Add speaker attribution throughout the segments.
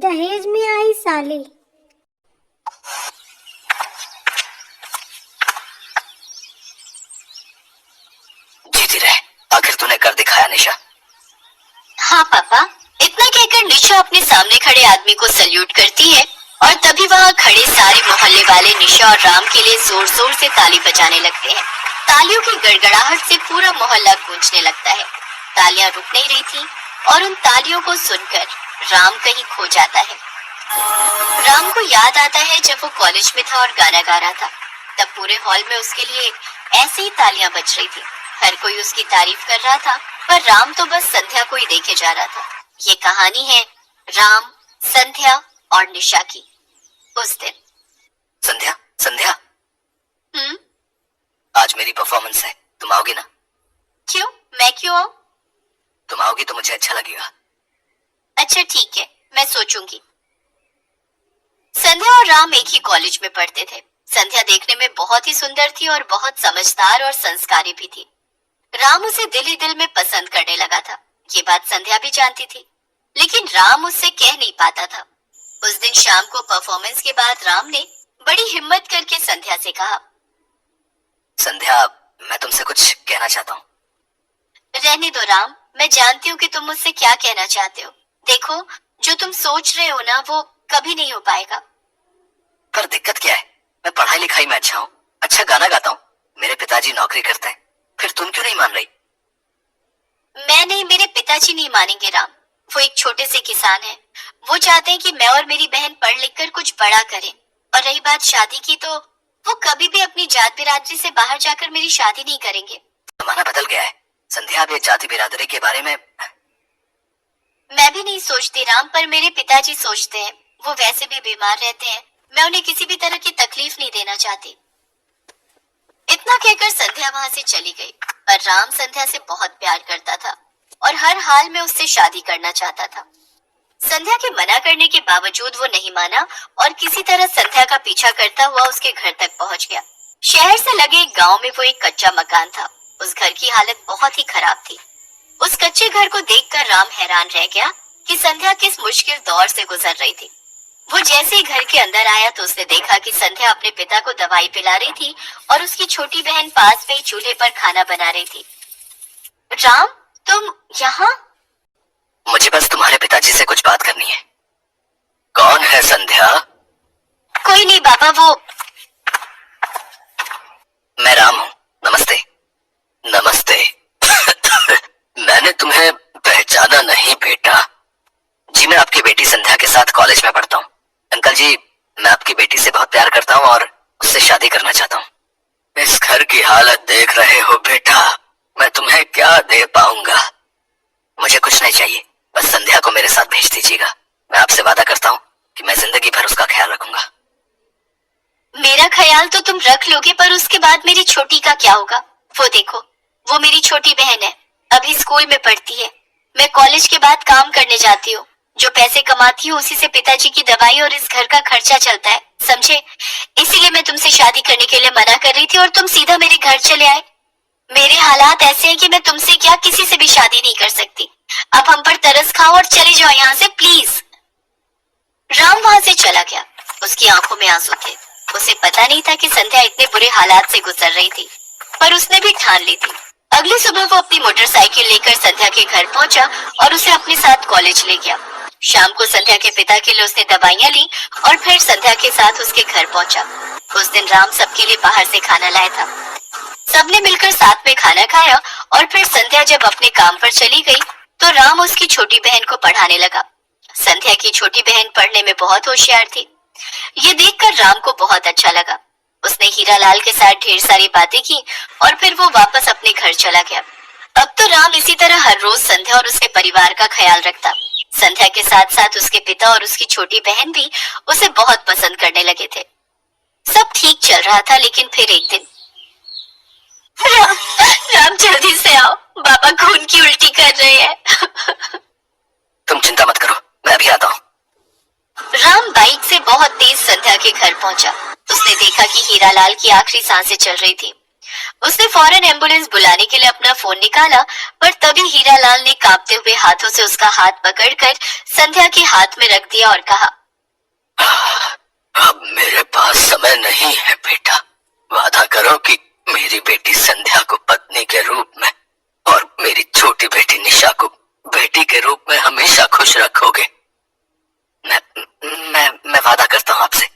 Speaker 1: दहेज में आई साली।
Speaker 2: जीती रहे, आखिर तूने कर दिखाया निशा।
Speaker 3: हाँ पापा। इतना कहकर निशा अपने सामने खड़े आदमी को सल्यूट करती है और तभी वहाँ खड़े सारे मोहल्ले वाले निशा और राम के लिए जोर जोर से ताली बजाने लगते हैं। तालियों की गड़गड़ाहट से पूरा मोहल्ला गूंजने लगता है। तालियां रुक नहीं रही थी और उन तालियों को सुनकर राम कहीं खो जाता है। राम को याद आता है जब वो कॉलेज में था और गाना गा रहा था, तब पूरे हॉल में उसके लिए ऐसे ही तालियां बज रही थी। हर कोई उसकी तारीफ कर रहा था, पर राम तो बस संध्या को ही देखे जा रहा था। ये कहानी है राम, संध्या और निशा की। उस दिन
Speaker 2: संध्या, संध्या, आज मेरी परफॉर्मेंस है, तुम आओगी ना?
Speaker 3: क्यों? मैं क्यों आऊं?
Speaker 2: तुम आओगी तो मुझे अच्छा लगेगा।
Speaker 3: अच्छा ठीक है, मैं सोचूंगी। संध्या और राम एक ही कॉलेज में पढ़ते थे। संध्या देखने में बहुत ही सुंदर थी और बहुत समझदार और संस्कारी भी थी। राम उसे दिल ही दिल में पसंद करने लगा था। ये बात संध्या भी जानती थी, लेकिन राम उससे कह नहीं पाता था। उस दिन शाम को परफॉर्मेंस के बाद राम ने बड़ी हिम्मत करके संध्या से कहा,
Speaker 2: संध्या, मैं तुमसे कुछ कहना चाहता हूँ।
Speaker 3: रहने दो राम, मैं जानती हूँ कि तुम मुझसे क्या कहना चाहते हो। देखो, जो तुम सोच रहे हो ना, वो कभी नहीं हो पाएगा।
Speaker 2: पर दिक्कत क्या है? मैं पढ़ाई लिखाई में अच्छा हूँ, अच्छा गाना गाता हूँ, मेरे पिताजी नौकरी करते हैं, फिर तुम क्यों नहीं मान रही?
Speaker 3: मैं नहीं, मेरे पिताजी नहीं मानेंगे राम। वो एक छोटे से किसान हैं। वो चाहते हैं कि मैं और मेरी बहन पढ़ लिख कर कुछ बड़ा करें। और रही बात शादी की, तो वो कभी भी अपनी जात बिरादरी से बाहर जाकर मेरी शादी नहीं करेंगे।
Speaker 2: जमाना बदल गया है संध्या, अब ये जाति बिरादरी के बारे में
Speaker 3: मैं भी नहीं सोचती राम, पर मेरे पिताजी सोचते हैं। वो वैसे भी बीमार रहते हैं, मैं उन्हें किसी भी तरह की तकलीफ नहीं देना चाहती। इतना कहकर संध्या वहाँ से चली गई। पर राम संध्या से बहुत प्यार करता था और हर हाल में उससे शादी करना चाहता था। संध्या के मना करने के बावजूद वो नहीं माना और किसी तरह संध्या का पीछा करता हुआ उसके घर तक पहुंच गया। शहर से लगे एक गांव में वो एक कच्चा मकान था। उस घर की हालत बहुत ही खराब थी। उस कच्चे घर को देखकर राम हैरान रह गया कि संध्या किस मुश्किल दौर से गुजर रही थी। वो जैसे ही घर के अंदर आया तो उसने देखा कि संध्या अपने पिता को दवाई पिला रही थी और उसकी छोटी बहन पास में ही चूल्हे पर खाना बना रही थी। राम, तुम यहाँ?
Speaker 2: मुझे बस तुम्हारे पिताजी से कुछ बात करनी है। कौन है संध्या?
Speaker 3: कोई नहीं बाबा, वो
Speaker 2: मैं राम हूँ। नमस्ते। नमस्ते। मैंने तुम्हें पहचाना नहीं बेटा। जी, मैं आपकी बेटी संध्या के साथ कॉलेज में पढ़ता हूँ। अंकल जी, मैं आपकी बेटी से बहुत प्यार करता हूँ और उससे शादी करना चाहता हूँ। इस घर की हालत देख रहे हो बेटा, मैं तुम्हें क्या दे पाऊंगा? मुझे कुछ नहीं चाहिए, बस संध्या को मेरे साथ भेज दीजिएगा। मैं आपसे वादा करता हूँ कि मैं जिंदगी भर उसका ख्याल रखूंगा।
Speaker 3: मेरा ख्याल तो तुम रख लोगे, पर उसके बाद मेरी छोटी का क्या होगा? वो देखो, वो मेरी छोटी बहन है, अभी स्कूल में पढ़ती है। मैं कॉलेज के बाद काम करने जाती हूँ। जो पैसे कमाती हूँ उसी से पिताजी की दवाई और इस घर का खर्चा चलता है, समझे? इसीलिए मैं तुमसे शादी करने के लिए मना कर रही थी और तुम सीधा मेरे घर चले आए। मेरे हालात ऐसे हैं कि मैं तुमसे क्या किसी से भी शादी नहीं कर सकती। अब हम पर तरस खाओ और चले जाओ यहाँ से, प्लीज। राम वहाँ से चला गया। उसकी आंखों में आंसू थे। उसे पता नहीं था कि संध्या इतने बुरे हालात से गुजर रही थी, पर उसने भी ठान ली थी। अगली सुबह वो अपनी मोटरसाइकिल लेकर संध्या के घर पहुंचा और उसे अपने साथ कॉलेज ले गया। शाम को संध्या के पिता के लिए उसने दवाइयां ली और फिर संध्या के साथ उसके घर पहुंचा। उस दिन राम सबके लिए बाहर से खाना लाया था। सबने मिलकर साथ में खाना खाया और फिर संध्या जब अपने काम पर चली गई तो राम उसकी छोटी बहन को पढ़ाने लगा। संध्या की छोटी बहन पढ़ने में बहुत होशियार थी। ये देखकर राम को बहुत अच्छा लगा। उसने हीरालाल के साथ ढेर सारी बातें की और फिर वो वापस अपने घर चला गया। अब तो राम इसी तरह हर रोज संध्या और उसके परिवार का ख्याल रखता। संध्या के साथ साथ उसके पिता और उसकी छोटी बहन भी उसे बहुत पसंद करने लगे थे। सब ठीक चल रहा था, लेकिन फिर एक दिन राम जल्दी से आओ, बाबा खून की उल्टी कर रहे हैं।
Speaker 2: तुम चिंता मत करो, मैं अभी आता हूँ।
Speaker 3: राम बाइक से बहुत तेज संध्या के घर पहुंचा। उसने देखा कि हीरालाल की आखिरी सांसें चल रही थी। उसने फौरन एम्बुलेंस बुलाने के लिए अपना फोन निकाला, पर तभी हीरालाल ने कांपते हुए हाथों से उसका हाथ पकड़कर संध्या के हाथ में रख दिया और कहा,
Speaker 2: अब मेरे पास समय नहीं है बेटा। वादा करो कि मेरी बेटी संध्या को पत्नी के रूप में और मेरी छोटी बेटी निशा को बेटी के रूप में हमेशा खुश रखोगे। मैं वादा करता हूँ आपसे।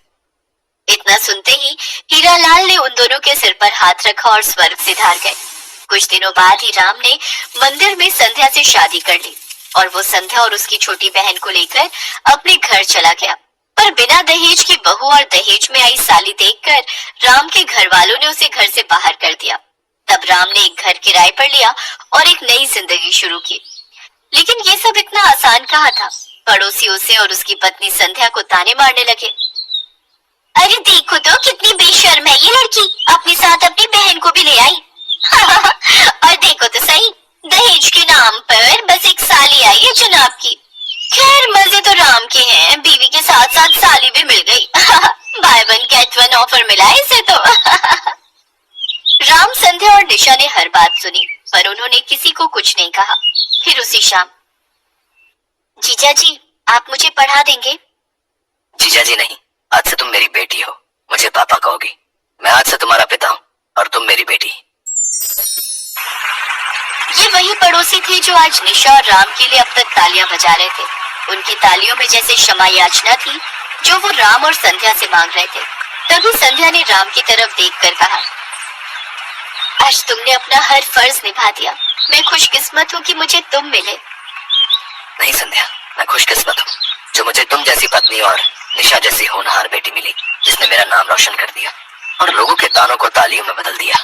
Speaker 3: इतना सुनते ही हीरालाल ने उन दोनों के सिर पर हाथ रखा और स्वर्ग सिधार गए। कुछ दिनों बाद ही राम ने मंदिर में संध्या से शादी कर ली और वो संध्या और उसकी छोटी बहन को लेकर अपने घर चला गया। पर बिना दहेज की बहू और दहेज में आई साली देखकर राम के घर वालों ने उसे घर से बाहर कर दिया। तब राम ने एक घर किराए पर लिया और एक नई जिंदगी शुरू की। लेकिन ये सब इतना आसान कहाँ था। पड़ोसी उसे और उसकी पत्नी संध्या को ताने मारने लगे। अरे देखो तो कितनी बेशर्म है ये लड़की, अपने साथ अपनी बहन को भी ले आई। और देखो तो सही, दहेज के नाम पर बस एक साली आई है जनाब की। खैर मजे तो राम के हैं, बीवी के साथ साथ साली भी मिल गई। By one get one offer मिला है इसे तो। राम, संध्या और निशा ने हर बात सुनी, पर उन्होंने किसी को कुछ नहीं कहा। फिर उसी शाम, जीजा जी आप मुझे पढ़ा देंगे?
Speaker 2: जीजा जी नहीं, आज से तुम मेरी बेटी हो, मुझे पापा कहोगी। मैं आज से तुम्हारा पिता हूँ और तुम मेरी बेटी।
Speaker 3: ये वही पड़ोसी थे जो आज निशा और राम के लिए अब तक तालियां बजा रहे थे। उनकी तालियों में जैसे क्षमा याचना थी जो वो राम और संध्या से मांग रहे थे। तभी संध्या ने राम की तरफ देखकर कहा, आज तुमने अपना हर फर्ज निभा दिया। मैं खुशकिस्मत हूँ कि मुझे तुम मिले।
Speaker 2: नहीं संध्या, मैं खुशकिस्मत हूँ जो मुझे तुम जैसी पत्नी और निशा जैसी होनहार बेटी मिली, जिसने मेरा नाम रोशन कर दिया और लोगों के तानों को तालियों में बदल दिया।